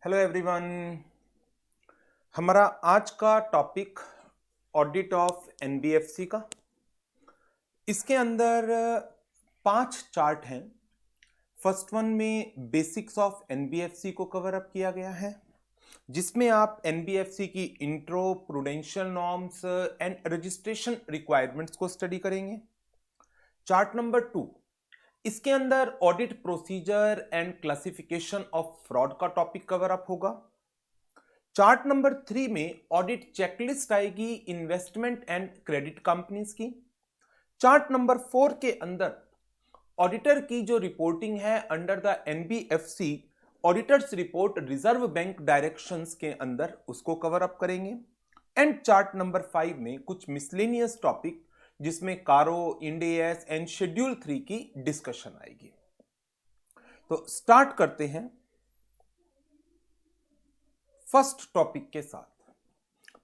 Hello everyone. हमारा आज का टॉपिक ऑडिट ऑफ एनबीएफसी का। इसके अंदर 5 चार्ट हैं। फर्स्ट वन में बेसिक्स ऑफ एनबीएफसी को कवर अप किया गया है, जिसमें आप एनबीएफसी की intro, prudential norms and registration requirements को स्टडी करेंगे। चार्ट नंबर 2, इसके अंदर audit procedure and classification of fraud का टॉपिक कवर अप होगा। चार्ट नंबर 3 में ऑडिट चेकलिस्ट आएगी इन्वेस्टमेंट एंड क्रेडिट कंपनीज की। चार्ट नंबर 4 के अंदर ऑडिटर की जो रिपोर्टिंग है under the NBFC auditors report reserve bank directions के अंदर, उसको कवर अप करेंगे। एंड चार्ट नंबर 5 में कुछ मिसलेनियस टॉपिक जिसमें कारो, इंड एस एंड शेड्यूल 3 की डिस्कशन आएगी। तो स्टार्ट करते हैं फर्स्ट टॉपिक के साथ,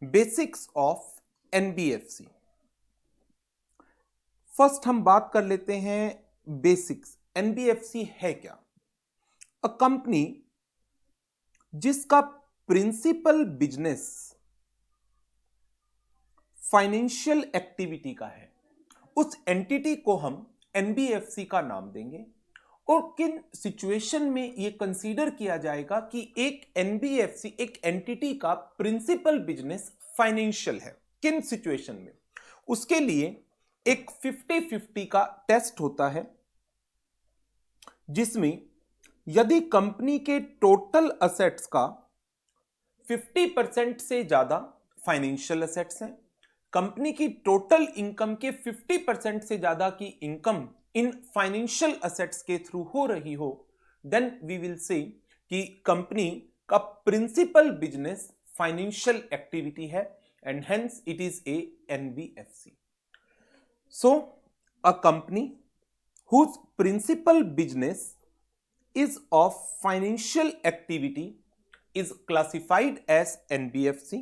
बेसिक्स ऑफ एनबीएफसी। फर्स्ट हम बात कर लेते हैं बेसिक्स। एनबीएफसी है क्या? अ कंपनी जिसका प्रिंसिपल बिजनेस फाइनेंशियल एक्टिविटी का है, उस एंटिटी को हम एनबीएफसी का नाम देंगे। और किन सिचुएशन में यह कंसीडर किया जाएगा कि एक एनबीएफसी, एक एंटिटी का प्रिंसिपल बिजनेस फाइनेंशियल है? किन सिचुएशन में? उसके लिए एक 50-50 का टेस्ट होता है, जिसमें यदि कंपनी के टोटल असेट्स का 50% से ज्यादा फाइनेंशियल असेट्स हैं, कंपनी की टोटल इनकम के 50% से ज्यादा की इनकम इन फाइनेंशियल असेट्स के थ्रू हो रही हो, देन वी विल से कि कंपनी का प्रिंसिपल बिजनेस फाइनेंशियल एक्टिविटी है and hence it is a NBFC. So a company whose principal business is of financial activity is classified as NBFC,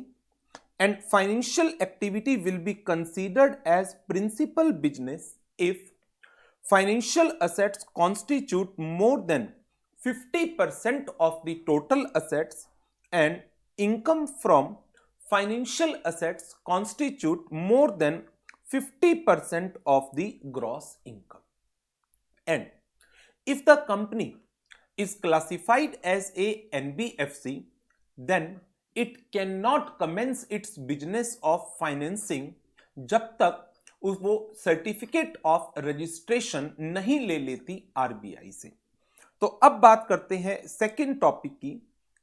and financial activity will be considered as principal business if financial assets constitute more than 50% of the total assets and income from financial assets constitute more than 50% of the gross income. And if the company is classified as a NBFC, then it cannot commence its business of financing जब तक वो certificate of registration नहीं ले लेती RBI से। तो अब बात करते हैं सेकंड टॉपिक की,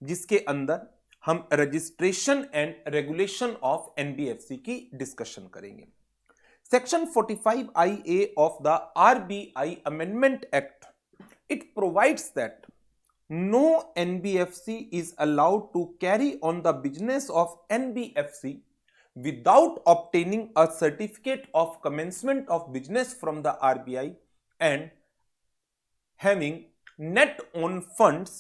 जिसके अंदर हम registration and regulation of NBFC की डिस्कशन करेंगे। Section 45IA of the RBI Amendment Act, it provides that no NBFC is allowed to carry on the business of NBFC without obtaining a certificate of commencement of business from the RBI and having net own funds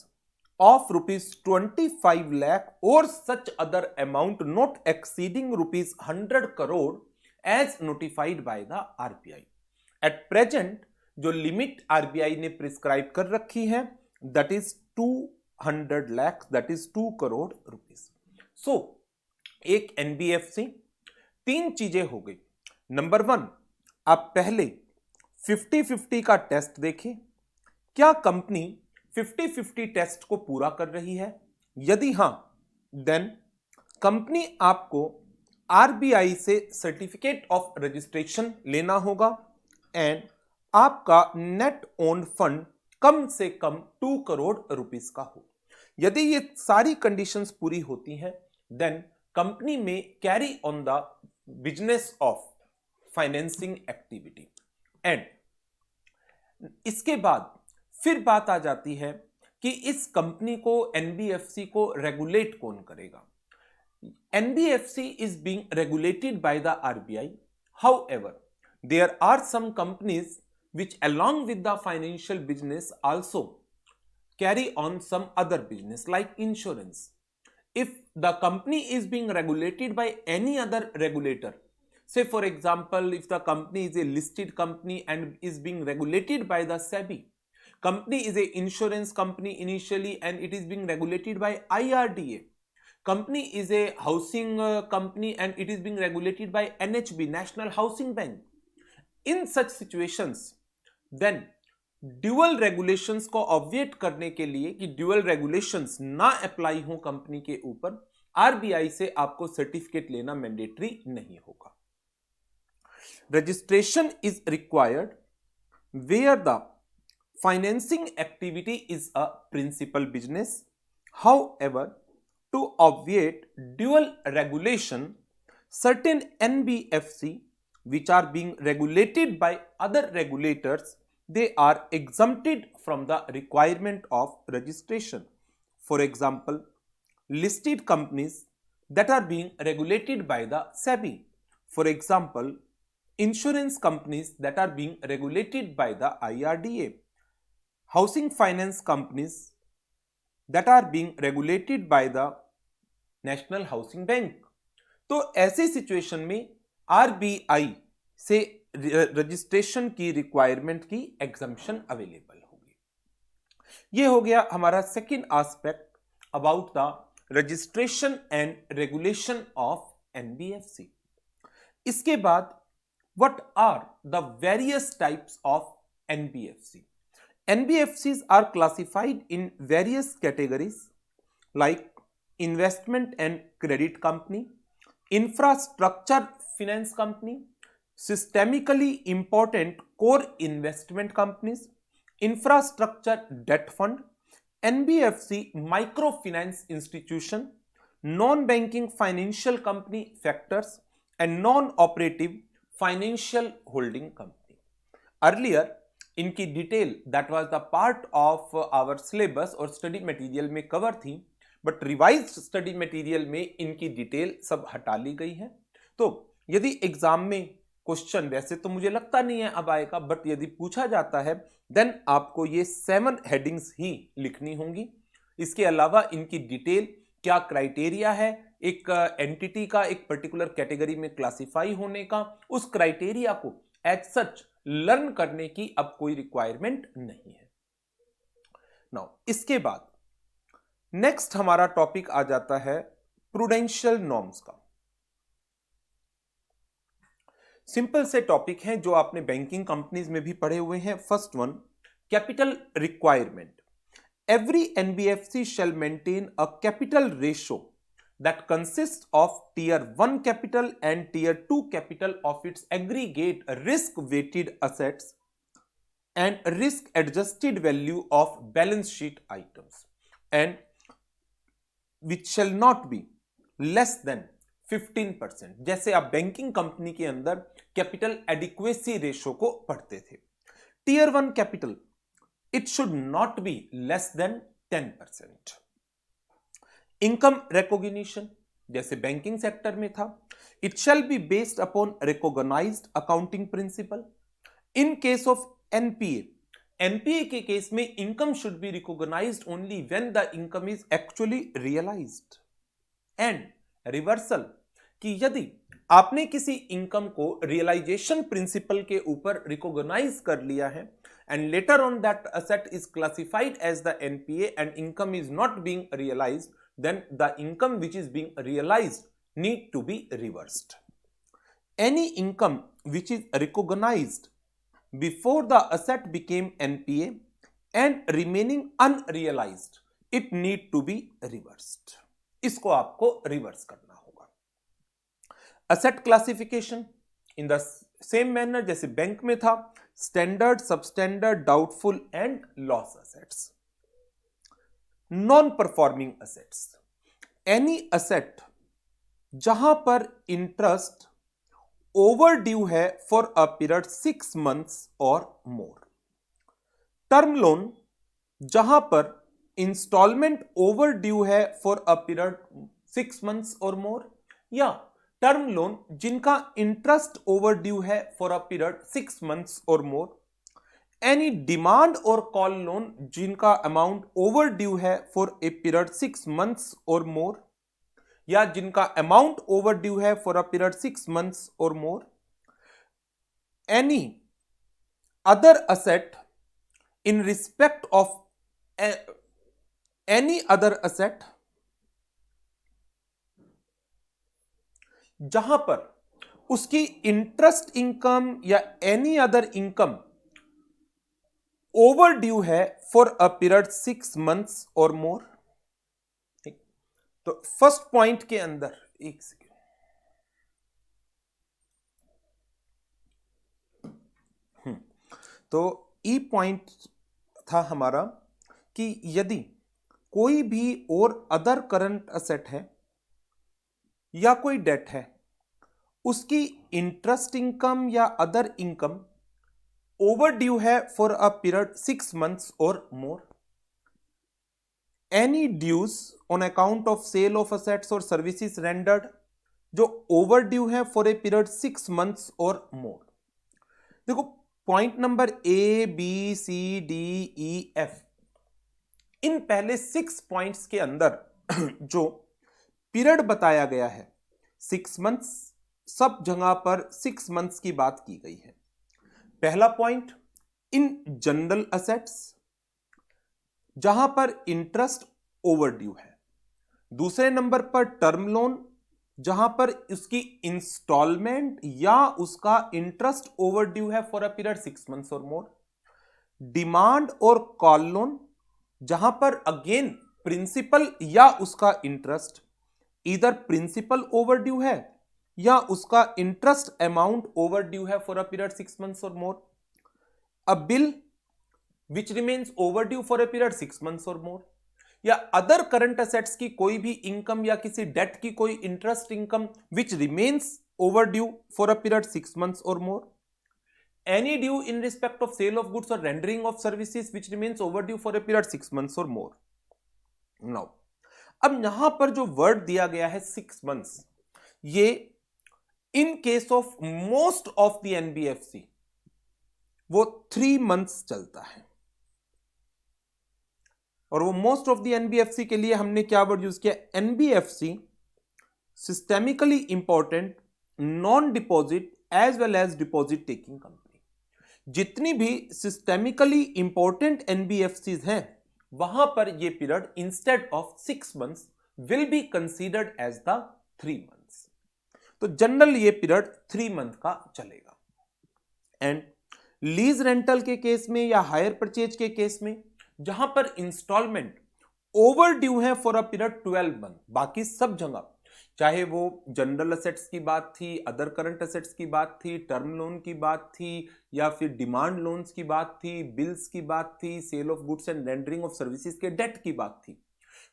of rupees 25 lakh or such other amount not exceeding rupees 100 crore as notified by the RBI. At present जो limit RBI ने prescribe कर रखी है that is 200 lakh, that is 2 crore rupees. So एक NBFC, 3 चीजें हो गई। Number 1, आप पहले 50-50 का टेस्ट देखें, क्या कंपनी 50-50 टेस्ट को पूरा कर रही है? यदि हां, देन कंपनी आपको आरबीआई से सर्टिफिकेट ऑफ रजिस्ट्रेशन लेना होगा एंड आपका नेट ओन फंड कम से कम 2 करोड़ रुपीस का हो। यदि ये सारी कंडीशंस पूरी होती हैं, देन कंपनी में carry on the business of financing activity. And इसके बाद फिर बात आ जाती है कि इस कंपनी को, एनबीएफसी को रेगुलेट कौन करेगा? NBFC is being regulated by the RBI. However, there are some companies which along with the financial business also carry on some other business like insurance. If the company is being regulated by any other regulator, say for example if the company is a listed company and is being regulated by the SEBI, Company is a insurance company initially and it is being regulated by IRDA. Company is a housing company and it is being regulated by NHB, National Housing Bank. In such situations, then dual regulations को ऑब्विएट करने के लिए कि dual regulations ना apply हो company के ऊपर, RBI से आपको सर्टिफिकेट लेना मैंडेटरी नहीं होगा. Registration is required where the financing activity is a principal business. However, to obviate dual regulation, certain NBFC which are being regulated by other regulators, they are exempted from the requirement of registration. For example, listed companies that are being regulated by the SEBI. For example, insurance companies that are being regulated by the IRDA. Housing finance companies that are being regulated by the National Housing Bank. तो ऐसे situation में RBI से registration की requirement की exemption available होगी. ये हो गया हमारा second aspect about the registration and regulation of NBFC. इसके बाद what are the various types of NBFC. NBFCs are classified in various categories like investment and credit company, infrastructure finance company, systemically important core investment companies, infrastructure debt fund, NBFC microfinance institution, non-banking financial company factors, and non-operative financial holding company. Earlier इनकी detail that was the part of our syllabus और study material में cover थी, but revised study material में इनकी detail सब हटा ली गई है. तो यदि एग्जाम में क्वेश्चन, वैसे तो मुझे लगता नहीं है अब आएगा, बट यदि पूछा जाता है देन आपको ये 7 हेडिंग्स ही लिखनी होंगी. इसके अलावा इनकी डिटेल, क्या क्राइटेरिया है एक एंटिटी का एक पर्टिकुलर कैटेगरी में क्लासिफाई होने का, उस क्राइटेरिया को एज सच लर्न करने की अब कोई रिक्वायरमेंट नहीं है. नाउ इसके बाद नेक्स्ट हमारा टॉपिक आ जाता है प्रूडेंशियल नॉर्म्स का. सिंपल से टॉपिक हैं जो आपने बैंकिंग कंपनीज में भी पढ़े हुए हैं. First one, capital requirement. Every NBFC shall maintain a capital ratio that consists of tier 1 capital and tier 2 capital of its aggregate risk weighted assets and risk adjusted value of balance sheet items, and which shall not be less than 15%. जैसे आप banking company के अंदर capital adequacy ratio को पढ़ते थे. Tier 1 capital, it should not be less than 10%. Income recognition जैसे banking sector में था, it shall be based upon recognised accounting principle. In case of NPA, NPA के केस में income should be recognised only when the income is actually realised. And reversal, कि यदि आपने किसी income को रियलाइजेशन प्रिंसिपल के ऊपर रिकॉग्नाइज कर लिया है and later on that asset is classified as the NPA and income is not being realized, then the income which is being realized need to be reversed. Any income which is recognized before the asset became NPA and remaining unrealized, it need to be reversed. इसको आपको reverse करना होगा. Asset classification in the same manner जैसे bank में था, standard, substandard, doubtful and loss assets. Non performing assets, any asset जहां पर interest over due है for a period 6 months or more. Term loan जहां पर इंस्टॉलमेंट ओवर ड्यू है for a period 6 months or more, या term loan जिनका interest over due है for a period 6 months or more. Any demand और call loan जिनका amount overdue है for a period 6 months or more, या जिनका amount overdue है for a period 6 months or more. Any other asset in respect of any other asset जहां पर उसकी interest income या any other income overdue है for a period 6 months और more. ठीक, तो फर्स्ट पॉइंट के अंदर एक सेकेंड, तो ई पॉइंट था हमारा कि यदि कोई भी और अदर करंट असेट है या कोई डेट है, उसकी इंटरेस्ट इनकम या अदर इनकम ओवर ड्यू है फॉर अ पीरियड 6 मंथ्स और more, any dues on account of sale of assets और सर्विसेज रेंडर्ड जो ओवर ड्यू है फॉर ए पीरियड 6 मंथ्स और मोर। देखो point number A B C D E F, इन पहले 6 points के अंदर जो पीरियड बताया गया है 6 मंथ्स, सब जगह पर 6 मंथ्स की बात की गई है। पहला पॉइंट इन जनरल असेट्स जहां पर इंटरेस्ट ओवर ड्यू है। दूसरे नंबर पर टर्म लोन जहां पर उसकी इंस्टॉलमेंट या उसका इंटरेस्ट ओवर ड्यू है फॉर अ पीरियड 6 मंथ्स और मोर। डिमांड और कॉल लोन जहां पर अगेन प्रिंसिपल या उसका इंटरेस्ट इधर प्रिंसिपल ओवर ड्यू है या उसका इंटरेस्ट अमाउंट ओवर ड्यू है फॉर अ पीरियड 6 मंथ्स और more. A bill which remains overdue for a period 6 months और मोर, या अदर करंट असेट्स की कोई भी इनकम या किसी डेट की कोई interest income which remains overdue for a period 6 months और मोर। Any due in respect of sale of goods or rendering of services which remains overdue for a period 6 months or more. Now, अब यहां पर जो word दिया गया है 6 months, ये इन case of most of the NBFC वो 3 months चलता है, और वो मोस्ट ऑफ द एनबीएफसी के लिए हमने क्या वर्ड यूज किया, NBFC systemically important non deposit as well as deposit taking company. जितनी भी सिस्टेमिकली इंपॉर्टेंट एनबीएफसीज हैं वहां पर ये period instead of 6 months will be considered as the 3 months. तो जनरल ये पीरियड 3 मंथ का चलेगा। एंड लीज रेंटल के केस में या हायर परचेज के केस में जहां पर इंस्टॉलमेंट ओवर ड्यू है फॉर अ पीरियड 12 मंथ, बाकी सब जगह चाहे वो जनरल असेट्स की बात थी, अदर करंट असेट्स की बात थी, टर्म लोन की बात थी, या फिर डिमांड लोन्स की बात थी, बिल्स की बात थी, sale of goods and rendering of services के डेट की बात थी,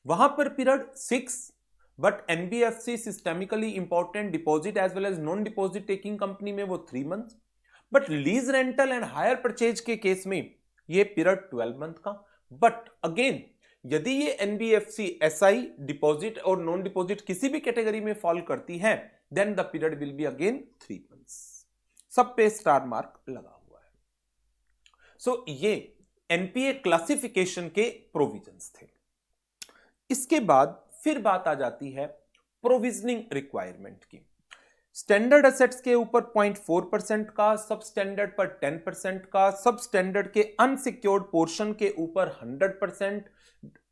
वहां पर period 6, but NBFC systemically important deposit as well as non deposit taking company में वो 3 month, but lease rental and hire purchase के केस में ये पीरियड 12 मंथ का। बट अगेन यदि ये एनबीएफसी एसआई डिपॉजिट और नॉन डिपॉजिट किसी भी कैटेगरी में फॉल करती है then the period will be again 3 months. सब पे स्टार मार्क लगा हुआ है। सो ये एनपीए क्लासिफिकेशन के प्रोविजंस थे। इसके बाद फिर बात आ जाती है प्रोविजनिंग रिक्वायरमेंट की। स्टैंडर्ड असेट्स के ऊपर 0.4% का, सब स्टैंडर्ड पर 10% का, सब स्टैंडर्ड के अनसिक्योर्ड पोर्शन के ऊपर 100%,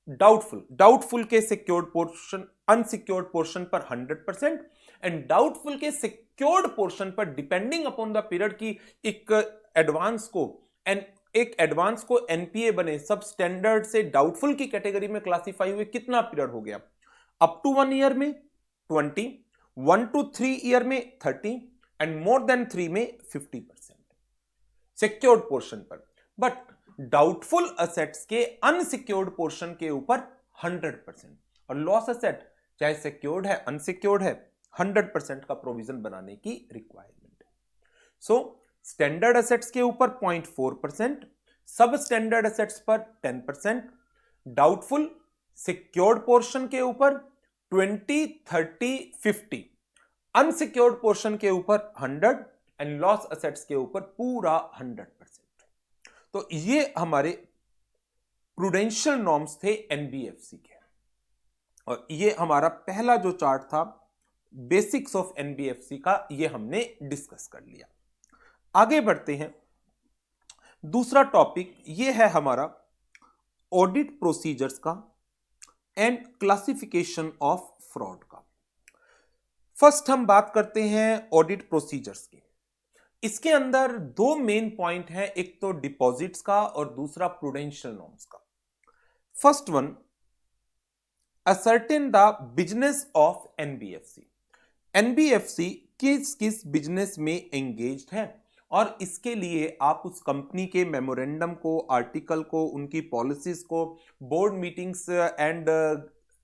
डाउटफुल के सिक्योर्ड पोर्शन, अनसिक्योर्ड पोर्शन पर 100%, एंड डाउटफुल के सिक्योर्ड पोर्शन पर डिपेंडिंग अपॉन द पीरियड की एक एडवांस को एनपीए बने सब स्टैंडर्ड से डाउटफुल की कैटेगरी में क्लासिफाई हुए कितना पीरियड हो गया, अप टू 1 ईयर में 20, 1 to 3 ईयर में 30 एंड मोर देन 3 में 50% सिक्योर्ड पोर्शन पर। बट डाउटफुल असेट्स के अनसिक्योर्ड पोर्शन के ऊपर 100%, और लॉस असेट चाहे सिक्योर्ड है अनसिक्योर्ड है 100% का प्रोविजन बनाने की रिक्वायरमेंट है। सो स्टैंडर्ड असेट्स के ऊपर 0.4%, सब स्टैंडर्ड असेट्स पर 10%, डाउटफुल सिक्योर्ड पोर्शन के ऊपर 20, 30, 50, अनसिक्योर्ड पोर्शन के ऊपर 100 एंड लॉस असेट्स के ऊपर पूरा 100%। तो ये हमारे प्रूडेंशियल नॉर्म्स थे एनबीएफसी के, और ये हमारा पहला जो चार्ट था बेसिक्स ऑफ एनबीएफसी का, ये हमने डिस्कस कर लिया। आगे बढ़ते हैं। दूसरा टॉपिक ये है हमारा ऑडिट प्रोसीजर्स का एंड क्लासिफिकेशन ऑफ फ्रॉड का। फर्स्ट हम बात करते हैं ऑडिट प्रोसीजर्स की। इसके अंदर दो मेन पॉइंट हैं, एक तो डिपॉजिट्स का और दूसरा प्रूडेंशियल नॉर्म्स का। First one, ascertain the business of NBFC. NBFC किस किस बिजनेस में एंगेज्ड है और इसके लिए आप उस कंपनी के मेमोरेंडम को, आर्टिकल को, उनकी पॉलिसीज को, board meetings and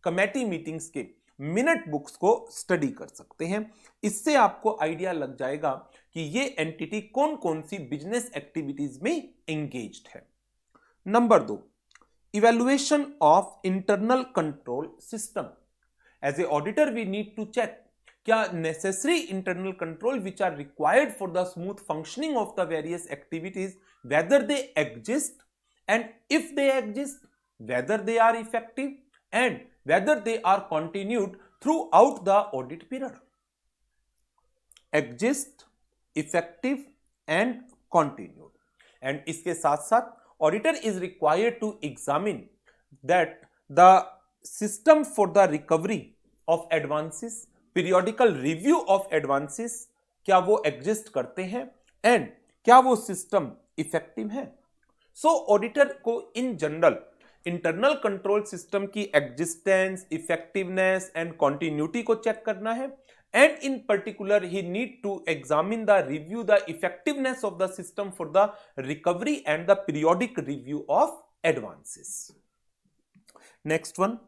committee meetings के मिनट बुक्स को स्टडी कर सकते हैं। इससे आपको आइडिया लग जाएगा कि ये एंटिटी कौन कौन सी बिजनेस एक्टिविटीज में एंगेज्ड है। Number 2, evaluation of internal control system. As a auditor we need to check क्या necessary internal control which are required for the smooth functioning of the various activities, whether they exist, and if they exist, whether they are effective and whether they are continued throughout the audit period. Exist, effective and continued. And इसके साथ साथ auditor is required to examine that the system for the recovery of advances, periodical review of advances, क्या वो exist करते हैं and क्या वो system effective है। सो ऑडिटर को in general internal control system की एग्जिस्टेंस, इफेक्टिवनेस एंड कॉन्टिन्यूटी को चेक करना है and in particular he need to examine the review the effectiveness of the system for the recovery and the periodic review of advances. Next one,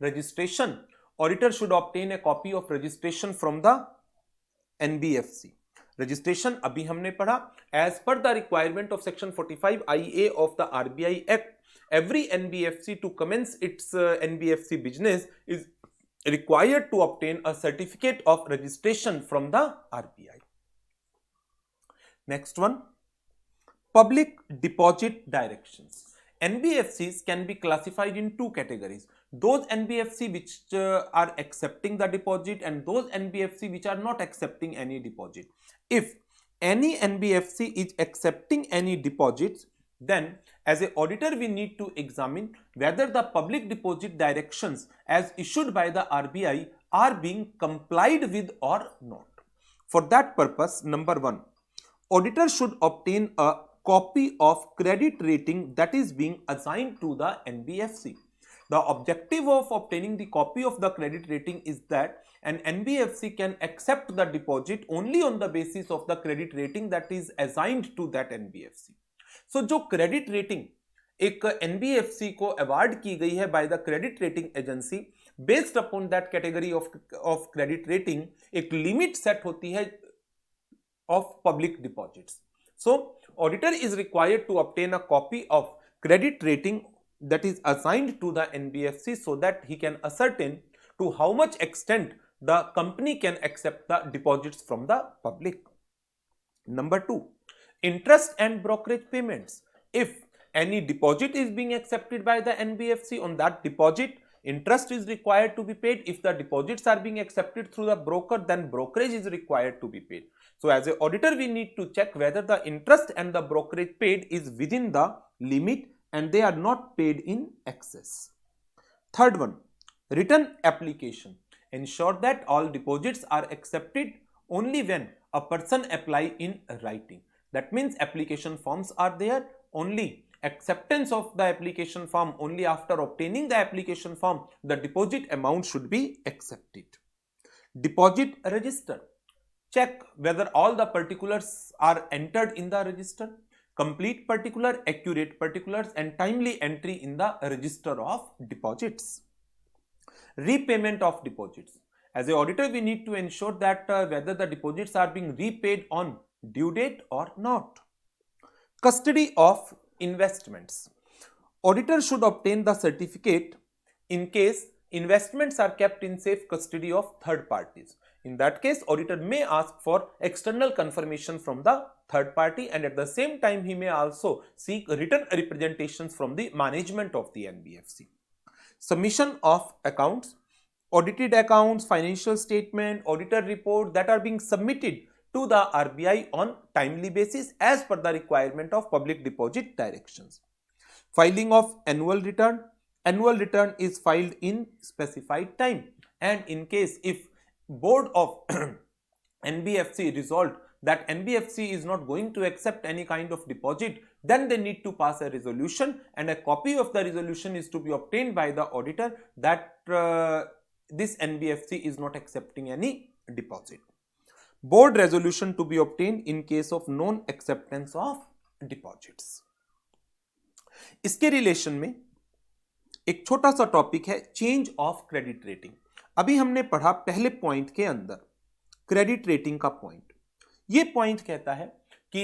registration. Auditor should obtain a copy of registration from the NBFC. Registration अभी हमने पढ़ा, as per the requirement of section 45 IA of the RBI Act, every NBFC to commence its NBFC business is required to obtain a certificate of registration from the RBI. Next one, public deposit directions. NBFCs can be classified in two categories. Those NBFC which are accepting the deposit and those NBFC which are not accepting any deposit. If any NBFC is accepting any deposits, then as an auditor we need to examine whether the public deposit directions as issued by the RBI are being complied with or not. For that purpose, number 1, auditor should obtain a copy of credit rating that is being assigned to the NBFC. The objective of obtaining the copy of the credit rating is that an NBFC can accept the deposit only on the basis of the credit rating that is assigned to that NBFC. So जो credit rating एक NBFC को award की गई है by the credit rating agency, based upon that category of credit rating एक limit set होती है of public deposits. So auditor is required to obtain a copy of credit rating that is assigned to the NBFC so that he can ascertain to how much extent the company can accept the deposits from the public. Number 2, interest and brokerage payments. If any deposit is being accepted by the NBFC, on that deposit interest is required to be paid. If the deposits are being accepted through the broker, then brokerage is required to be paid. So as an auditor we need to check whether the interest and the brokerage paid is within the limit and they are not paid in excess. Third one, written application. Ensure that all deposits are accepted only when a person apply in writing. That means application forms are there, only acceptance of the application form, only after obtaining the application form the deposit amount should be accepted. Deposit register. Check whether all the particulars are entered in the register. Complete particular, accurate particulars and timely entry in the register of deposits. Repayment of deposits. As an auditor we need to ensure that whether the deposits are being repaid on due date or not. Custody of investments. Auditor should obtain the certificate in case investments are kept in safe custody of third parties. In that case, auditor may ask for external confirmation from the third party and at the same time he may also seek written representations from the management of the NBFC. Submission of accounts. Audited accounts, financial statement, auditor report that are being submitted to the RBI on timely basis as per the requirement of public deposit directions. Filing of annual return. Annual return is filed in specified time, and in case if board of NBFC resolved that NBFC is not going to accept any kind of deposit, then they need to pass a resolution, and a copy of the resolution is to be obtained by the auditor that this NBFC is not accepting any deposit. Board resolution to be obtained in case of non acceptance of deposits. इसके relation में एक छोटा सा topic है change of credit rating. अभी हमने पढ़ा पहले पॉइंट के अंदर क्रेडिट रेटिंग का पॉइंट. ये पॉइंट कहता है कि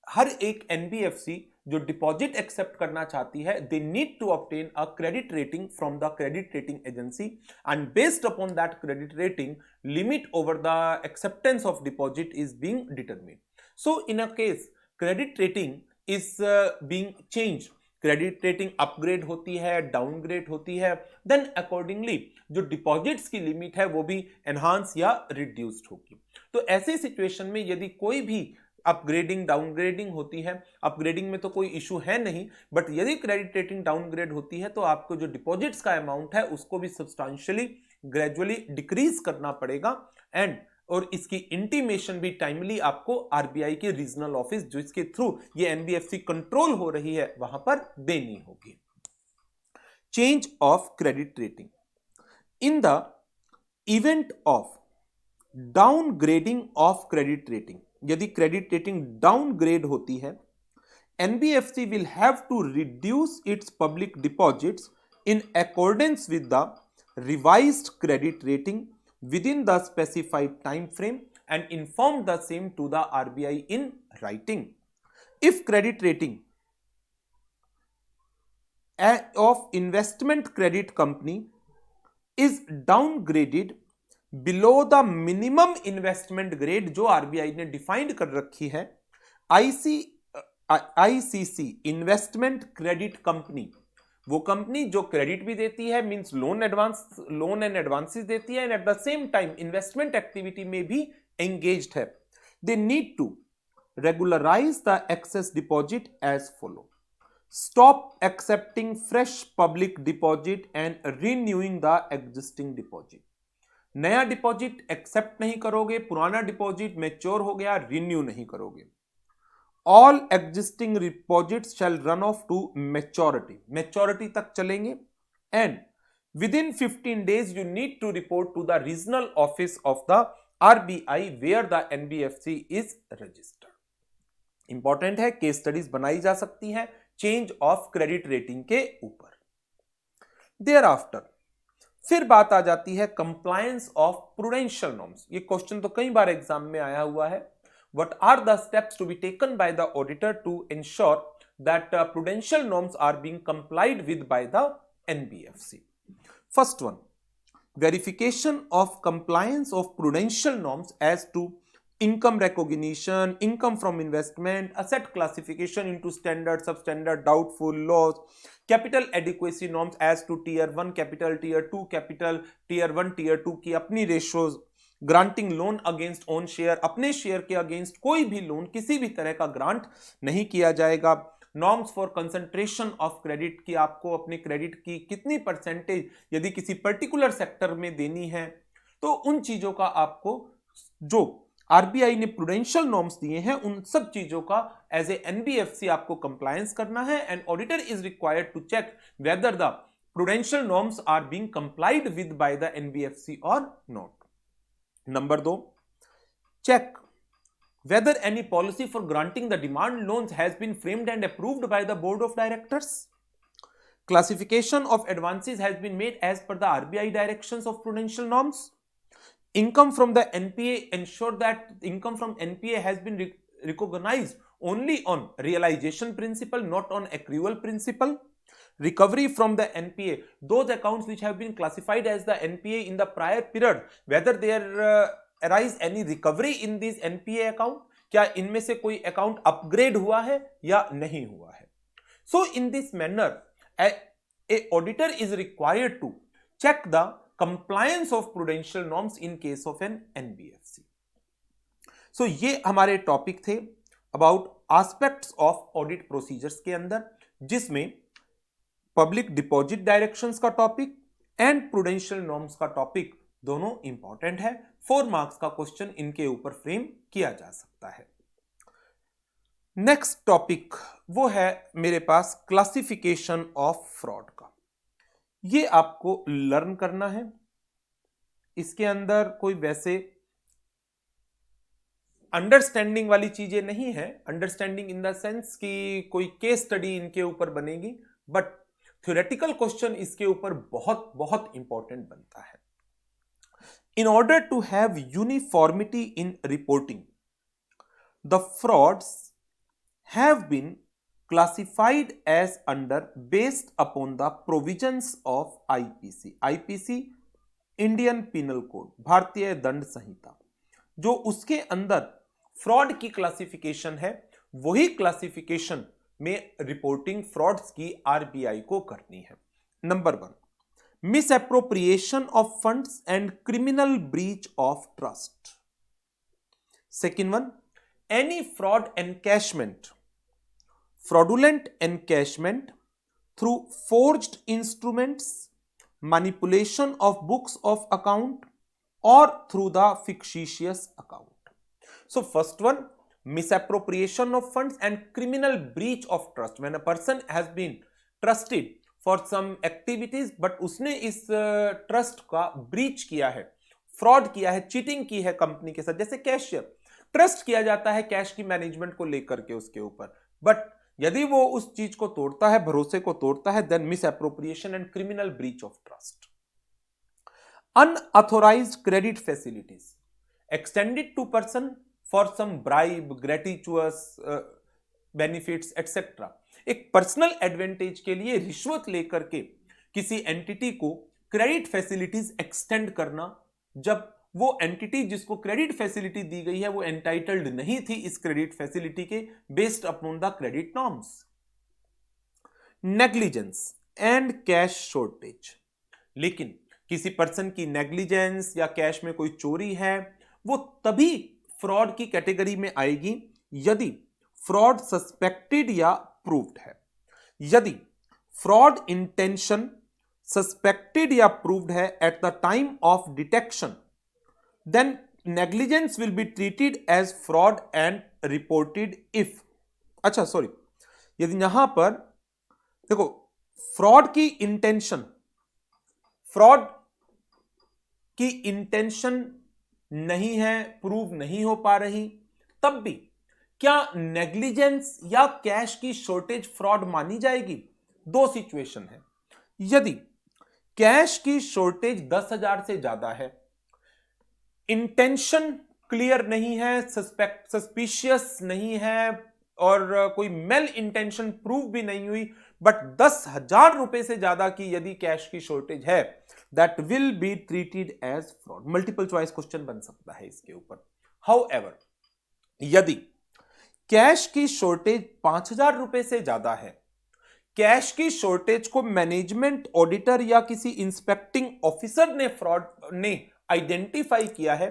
हर एक एनबीएफसी जो डिपॉजिट एक्सेप्ट करना चाहती है, they need to obtain a credit rating from the credit rating agency, and based upon that credit rating limit over the acceptance of deposit is being determined. So in a case credit rating is being change, credit rating upgrade होती है, downgrade होती है, then accordingly जो deposits की limit है वो भी enhance या रिड्यूस्ड होगी. तो ऐसे सिचुएशन में यदि कोई भी अपग्रेडिंग डाउनग्रेडिंग होती है, अपग्रेडिंग में तो कोई इशू है नहीं, बट यदि क्रेडिट रेटिंग डाउनग्रेड होती है तो आपको जो डिपॉजिट्स का अमाउंट है उसको भी सब्सटेंशियली ग्रेजुअली डिक्रीज करना पड़ेगा, एंड और इसकी इंटीमेशन भी टाइमली आपको आरबीआई के रीजनल ऑफिस जिसके थ्रू ये एनबीएफसी कंट्रोल हो रही है वहां पर देनी होगी. Change of credit rating. In the event of downgrading of credit rating, यदि क्रेडिट रेटिंग डाउनग्रेड होती है, NBFC will have to reduce its public deposits in accordance with the revised credit rating within the specified time frame and inform the same to the RBI in writing. If credit rating of investment credit company is downgraded below the minimum investment grade जो RBI ने defined कर रखी है, ICC investment credit company, वो company जो credit भी देती है, मींस लोन एंड एडवांसेस देती है, and at the same time investment activity में भी एंगेज्ड है, they need to regularise the excess deposit as follow. Stop accepting fresh public deposit and renewing the existing deposit. नया deposit accept नहीं करोगे, पुराना deposit mature हो गया, renew नहीं करोगे. All existing deposits shall run off to maturity. Maturity तक चलेंगे, and within 15 days you need to report to the regional office of the RBI where the NBFC is registered. Important है, case studies बनाई जा सकती हैं change of credit rating के ऊपर. Thereafter फिर बात आ जाती है कंप्लायंस ऑफ प्रूडेंशियल नॉर्म्स. ये क्वेश्चन तो कई बार एग्जाम में आया हुआ है. What are the steps to be taken by the auditor to ensure that prudential norms are being complied with by the NBFC? First one, verification of compliance of prudential norms as to income recognition, income from investment, asset classification into standard, substandard, doubtful, loss, capital adequacy norms as to tier 1 capital, tier 2 capital, tier 1 tier 2 की अपनी ratios, granting loan against own share, अपने share के against कोई भी loan किसी भी तरह का ग्रांट नहीं किया जाएगा. Norms for concentration of credit की आपको अपने क्रेडिट की कितनी परसेंटेज यदि किसी पर्टिकुलर सेक्टर में देनी है, तो उन चीजों का आपको जो आरबीआई ने प्रूडेंशियल नॉर्म्स दिए हैं उन सब चीजों का एज ए एनबीएफसी आपको कंप्लायंस करना है, and auditor is required to check whether the prudential norms are being complied with by the NBFC और not. Number 2, check whether any policy for granting the demand loans has been framed and approved by the board of directors. Classification of advances has been made as per the RBI directions of prudential norms. Income from the NPA, ensure that income from NPA has been recognized only on realization principle, not on accrual principle. Recovery from the NPA, those accounts which have been classified as the NPA in the prior period, whether there arise any recovery in these NPA account, क्या इनमें से कोई account upgrade हुआ है या नहीं हुआ है. So in this manner a auditor is required to check the compliance of prudential norms in case of an NBFC. सो ये हमारे टॉपिक थे about aspects of audit procedures के अंदर, जिसमें पब्लिक डिपॉजिट डायरेक्शंस का टॉपिक एंड प्रूडेंशियल नॉर्म्स का topic दोनों important है। 4 मार्क्स का क्वेश्चन इनके ऊपर फ्रेम किया जा सकता है। नेक्स्ट टॉपिक वो है मेरे पास क्लासिफिकेशन ऑफ फ्रॉड का। ये आपको लर्न करना है। इसके अंदर कोई वैसे अंडरस्टैंडिंग वाली चीजें नहीं है, अंडरस्टैंडिंग इन द सेंस कि कोई केस स्टडी इनके ऊपर बनेगी, बट थ्योरेटिकल क्वेश्चन इसके ऊपर बहुत बहुत इंपॉर्टेंट बनता है। In order to have uniformity in reporting, the frauds have been classified as under based upon the provisions of IPC Indian penal code, भारतीय दंड संहिता। जो उसके अंदर फ्रॉड की क्लासिफिकेशन है, वही क्लासिफिकेशन में रिपोर्टिंग फ्रॉड्स की आरबीआई को करनी है। Number 1, miss appropriation of funds and criminal breach of trust. Second one, any fraud encashment, fraudulent encashment through forged instruments, manipulation of books of account or through the fictitious account. So first one, misappropriation of funds and criminal breach of trust, when a person has been trusted for some activities but उसने इस trust का breach किया है, fraud किया है, cheating की है company के साथ। जैसे कैशियर, ट्रस्ट किया जाता है कैश की मैनेजमेंट को लेकर के उसके ऊपर, बट यदि वो उस चीज को तोड़ता है, भरोसे को तोड़ता है, then misappropriation and criminal breach of trust. Unauthorised credit facilities extended to person for some bribe, gratuitous benefits etcetera. एक पर्सनल एडवांटेज के लिए रिश्वत लेकर के किसी एंटिटी को क्रेडिट फैसिलिटीज एक्सटेंड करना, जब वो एंटिटी जिसको क्रेडिट फैसिलिटी दी गई है वो एंटाइटल्ड नहीं थी इस क्रेडिट फैसिलिटी के, based upon the credit norms. Negligence and cash shortage, लेकिन किसी पर्सन की नेग्लिजेंस या कैश में कोई चोरी है, वो तभी फ्रॉड की कैटेगरी में आएगी यदि फ्रॉड सस्पेक्टेड या प्रूव्ड है। यदि फ्रॉड इंटेंशन सस्पेक्टेड या प्रूव्ड है at the time of detection, then negligence will be treated as fraud and reported if, अच्छा सॉरी, यदि यहां पर देखो फ्रॉड की इंटेंशन नहीं है, प्रूव नहीं हो पा रही, तब भी क्या नेग्लिजेंस या कैश की शॉर्टेज फ्रॉड मानी जाएगी? 2 सिचुएशन है। यदि कैश की शॉर्टेज 10,000 से ज्यादा है, इंटेंशन क्लियर नहीं है, सस्पिशियस नहीं है और कोई मेल इंटेंशन प्रूव भी नहीं हुई, बट 10,000 रुपए से ज्यादा की यदि कैश की शॉर्टेज है, that will be treated as fraud. Multiple choice question बन सकता है इसके ऊपर। हाउएवर, यदि कैश की शॉर्टेज 5,000 रुपए से ज्यादा है, कैश की शॉर्टेज को मैनेजमेंट ऑडिटर या किसी इंस्पेक्टिंग ऑफिसर ने आइडेंटिफाई किया है,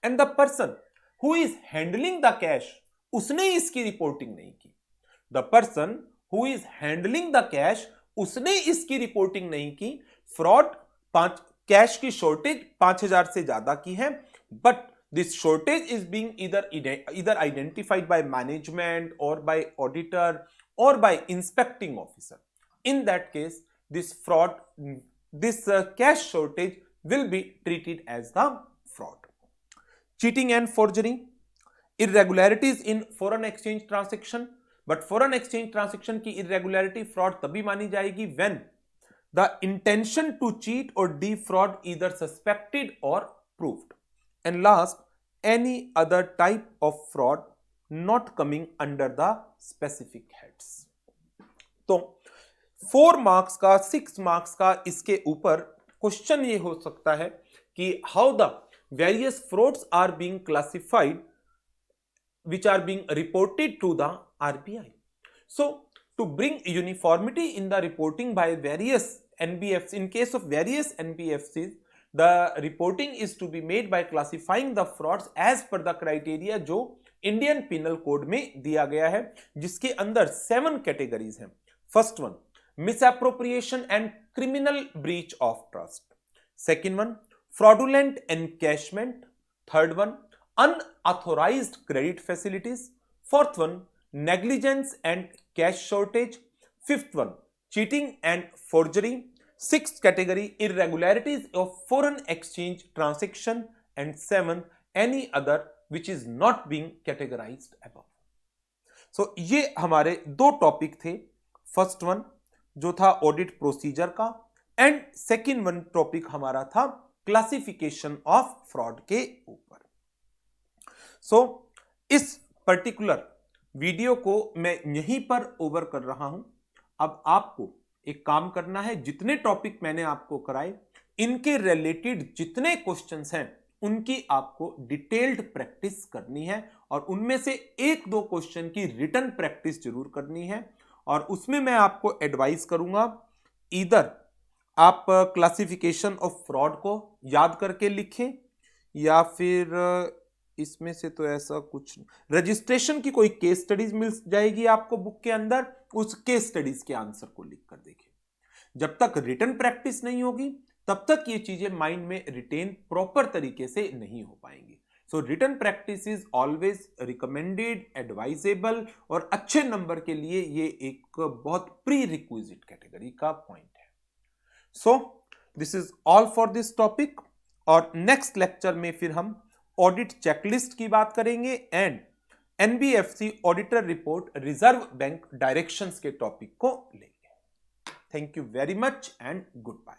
and the person who is handling the cash, उसने इसकी रिपोर्टिंग नहीं की। The person who is handling the cash, उसने इसकी रिपोर्टिंग नहीं की। फ्रॉड, कैश की शॉर्टेज 5,000 से ज्यादा की है, but this shortage is being either identified by management or by auditor or by inspecting officer. In that case, this cash shortage will be treated as the fraud. Cheating and forgery, irregularities in foreign exchange transaction, but foreign exchange transaction की irregularity fraud तभी मानी जाएगी when the intention to cheat or defraud either suspected or proved. And last, any other type of fraud not coming under the specific heads. तो 4 marks का, 6 marks का इसके ऊपर question ये हो सकता है कि how the various frauds are being classified which are being reported to the RBI. So to bring uniformity in the reporting by various NBFCs, in case of various NBFCs, the reporting is to be made by classifying the frauds as per the criteria जो Indian penal code में दिया गया है, जिसके अंदर 7 categories हैं. First one, misappropriation and criminal breach of trust. Second one, fraudulent encashment. Third one, unauthorized credit facilities. Fourth one, negligence and cash shortage. Fifth one, cheating and forgery. Sixth category, irregularities of foreign exchange transaction. And seventh, any other which is not being categorized above. So ये हमारे 2 topic थे. First one जो था audit procedure का, and second one topic हमारा था classification of fraud के ऊपर. सो इस पर्टिकुलर वीडियो को मैं यहीं पर ओवर कर रहा हूं. अब आपको एक काम करना है, जितने टॉपिक मैंने आपको कराए इनके रिलेटेड जितने क्वेश्चंस हैं उनकी आपको डिटेल्ड प्रैक्टिस करनी है, और उनमें से 1-2 क्वेश्चन की रिटन प्रैक्टिस जरूर करनी है. और उसमें मैं आपको एडवाइस करूंगा, इधर आप क्लासिफिकेशन ऑफ फ्रॉड को याद करके लिखें, या फिर इसमें से तो ऐसा कुछ, रजिस्ट्रेशन की कोई केस स्टडीज मिल जाएगी आपको बुक के अंदर, उस केस स्टडीज के आंसर को लिख कर देखें. जब तक रिटन प्रैक्टिस नहीं होगी तब तक ये चीजें माइंड में रिटेन प्रॉपर तरीके से नहीं हो पाएंगी. So written practice is always recommended, advisable, और अच्छे नंबर के लिए ये एक बहुत प्री रिक्विजिट कैटेगरी का पॉइंट है. So this is all for this topic, और नेक्स्ट लेक्चर में फिर हम ऑडिट चेकलिस्ट की बात करेंगे and NBFC auditor report reserve bank directions के टॉपिक को लेंगे. Thank you very much and good bye.